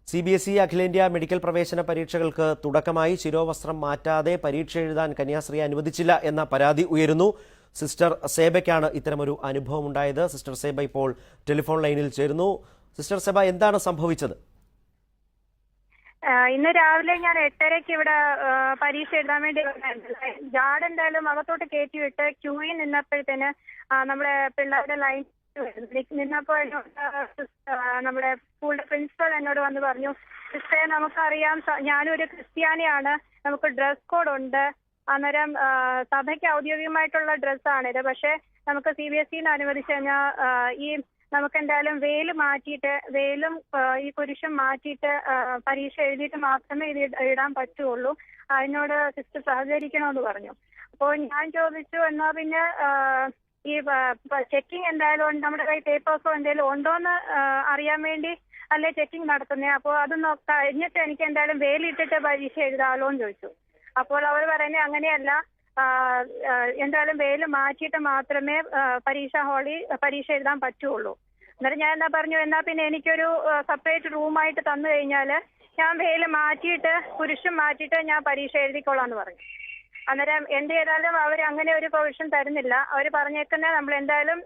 CBSE അഖിലേന്ത്യാ medical പ്രവേശന പരീക്ഷകൾക്ക് തുടക്കമായി ശിരോവസ്ത്രം മാറ്റാതെ പരീക്ഷ എഴുതാൻ കന്യാസ്ത്രീയെ അനുവദിച്ചില്ല എന്ന പരാതി ഉയരുന്നു. സിസ്റ്റർ സേബയ്ക്കാണ് ഇത്തരമൊരു അനുഭവം ഉണ്ടായത്. സിസ്റ്റർ സേബ ഇപ്പോൾ ടെലിഫോൺ ലൈനിൽ ചേരുന്നു. സിസ്റ്റർ സേബ, എന്താണ് സംഭവിച്ചത്? ഇന്ന് രാവിലെ ഞാൻ 8:30 ഇവിടെ പരീക്ഷ എഴുതാൻ വേണ്ടി ജാഡ് എന്തായാലും അകത്തോട്ട് കയറ്റിവിട്ട് ക്യൂയിൽ നിന്നപ്പോഴത്തേന് നമ്മുടെ പിള്ളേരുടെ ലൈൻ നിന്നപ്പോൾ നമ്മുടെ സ്കൂളിന്റെ പ്രിൻസിപ്പൽ എന്നോട് വന്ന് പറഞ്ഞു, സിസ്റ്ററെ നമുക്കറിയാം ഞാനൊരു ക്രിസ്ത്യാനിയാണ്, നമുക്ക് ഡ്രസ് കോഡ് ഉണ്ട്, അന്നേരം സഭയ്ക്ക് ഔദ്യോഗികമായിട്ടുള്ള ഡ്രസ്സാണിത്, പക്ഷെ നമുക്ക് CBSE അനുവദിച്ചു കഴിഞ്ഞാൽ ഈ നമുക്ക് എന്തായാലും വെയില് മാറ്റിയിട്ട് വെയിലും ഈ കുരിശും മാറ്റിയിട്ട് പരീക്ഷ എഴുതിയിട്ട് മാത്രമേ ഇത് ഇടാൻ പറ്റുള്ളൂ, അതിനോട് സിസ്റ്റർ സഹകരിക്കണമെന്ന് പറഞ്ഞു. അപ്പോൾ ഞാൻ ചോദിച്ചു, എന്നാ പിന്നെ ഈ ചെക്കിങ് എന്തായാലും നമ്മുടെ കൈ പേപ്പേഴ്സോ എന്തെങ്കിലും ഉണ്ടോന്ന് അറിയാൻ വേണ്ടി അല്ലേ ചെക്കിങ് നടത്തുന്നേ, അപ്പോൾ അത് കഴിഞ്ഞിട്ട് എനിക്ക് എന്തായാലും വെയിലിട്ടിട്ട് പരീക്ഷ എഴുതാമല്ലോ എന്ന് ചോദിച്ചു. അപ്പോൾ അവർ പറയുന്നത് അങ്ങനെയല്ല, എന്തായാലും വെയിൽ മാറ്റിയിട്ട് മാത്രമേ പരീക്ഷ എഴുതാൻ പറ്റുള്ളൂ. എന്നിട്ട് ഞാൻ എന്താ പറഞ്ഞു, എന്നാ പിന്നെ എനിക്കൊരു സെപ്പറേറ്റ് റൂമായിട്ട് തന്നു കഴിഞ്ഞാൽ ഞാൻ വെയിൽ മാറ്റിയിട്ട് കുരിശും മാറ്റിയിട്ട് ഞാൻ പരീക്ഷ എഴുതിക്കൊള്ളാന്ന് പറഞ്ഞു. അന്നേരം എന്ത് ചെയ്താലും അവർ അങ്ങനെ ഒരു പ്രൊവിഷൻ തരുന്നില്ല. അവർ പറഞ്ഞേക്കുന്നത് നമ്മൾ എന്തായാലും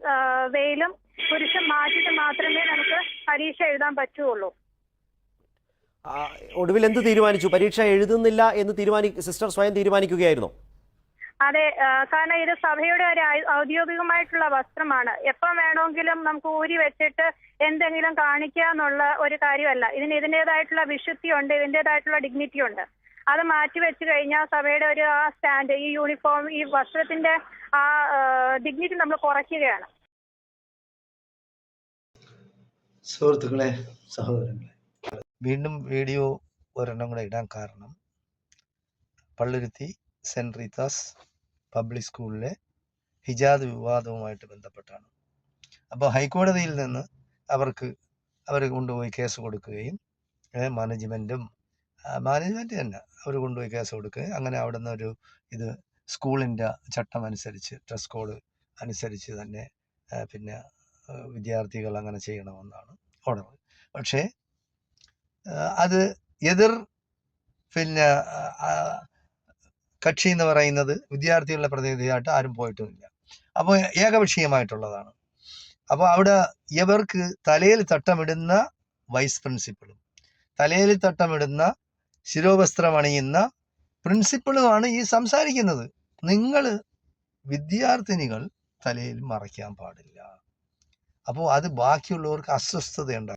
വെയിലും കുരിശും മാറ്റിയിട്ട് മാത്രമേ നമുക്ക് പരീക്ഷ എഴുതാൻ പറ്റുള്ളൂ. ഒടുവിൽ എന്ത് തീരുമാനിച്ചു? പരീക്ഷ എഴുതുന്നില്ല എന്ന് സിസ്റ്റർ സ്വയം തീരുമാനിക്കുകയായിരുന്നു? അതെ, കാരണം ഇത് സഭയുടെ ഒരു ഔദ്യോഗികമായിട്ടുള്ള വസ്ത്രമാണ്. എപ്പം വേണമെങ്കിലും നമുക്ക് ഊരി വെച്ചിട്ട് എന്തെങ്കിലും കാണിക്കാന്നുള്ള ഒരു കാര്യമല്ല. ഇതിൻ്റെതായിട്ടുള്ള വിശുദ്ധിയുണ്ട്, ഇതിൻ്റെതായിട്ടുള്ള ഡിഗ്നിറ്റി ഉണ്ട്. അത് മാറ്റി വെച്ച് കഴിഞ്ഞാൽ സഭയുടെ ഒരു ആ സ്റ്റാൻഡ്, ഈ യൂണിഫോം, ഈ വസ്ത്രത്തിന്റെ ആ ഡിഗ്നിറ്റി നമ്മൾ കുറയ്ക്കുകയാണ്. സുഹൃത്തുക്കളെ, സഹോദരങ്ങളെ, വീണ്ടും വീഡിയോ ഒരെണ്ണം കൂടെ ഇടാൻ കാരണം പള്ളുരുത്തി സെന്റ് റീത്താസ് പബ്ലിക് സ്കൂളിലെ ഹിജാബ് വിവാദവുമായിട്ട് ബന്ധപ്പെട്ടാണ്. അപ്പോൾ ഹൈക്കോടതിയിൽ നിന്ന് അവർ കൊണ്ടുപോയി കേസ് കൊടുക്കുകയും മാനേജ്മെന്റ് തന്നെ അവർ കൊണ്ടുപോയി കേസ് കൊടുക്കുകയും അങ്ങനെ അവിടെ നിന്ന് ഇത് സ്കൂളിൻ്റെ ചട്ടം അനുസരിച്ച് ഡ്രസ് കോഡ് അനുസരിച്ച് തന്നെ പിന്നെ വിദ്യാർത്ഥികൾ അങ്ങനെ ചെയ്യണമെന്നാണ് ഓർഡർ. പക്ഷേ അത് പിന്നെ കക്ഷി എന്ന് പറയുന്നത് വിദ്യാർത്ഥികളുടെ പ്രതിനിധിയായിട്ട് ആരും പോയിട്ടുമില്ല. അപ്പോൾ ഏകപക്ഷീയമായിട്ടുള്ളതാണ്. അപ്പോൾ അവിടെ ഇവർക്ക് തലയിൽ തട്ടമിടുന്ന വൈസ് പ്രിൻസിപ്പളും തലയിൽ തട്ടമിടുന്ന ശിരോവസ്ത്രം അണിയുന്ന പ്രിൻസിപ്പളുമാണ് ഈ സംസാരിക്കുന്നത്. നിങ്ങൾ വിദ്യാർത്ഥിനികൾ തലയിൽ മറയ്ക്കാൻ പാടില്ല. അപ്പോൾ അത് ബാക്കിയുള്ളവർക്ക് അസ്വസ്ഥതയുണ്ടാകും.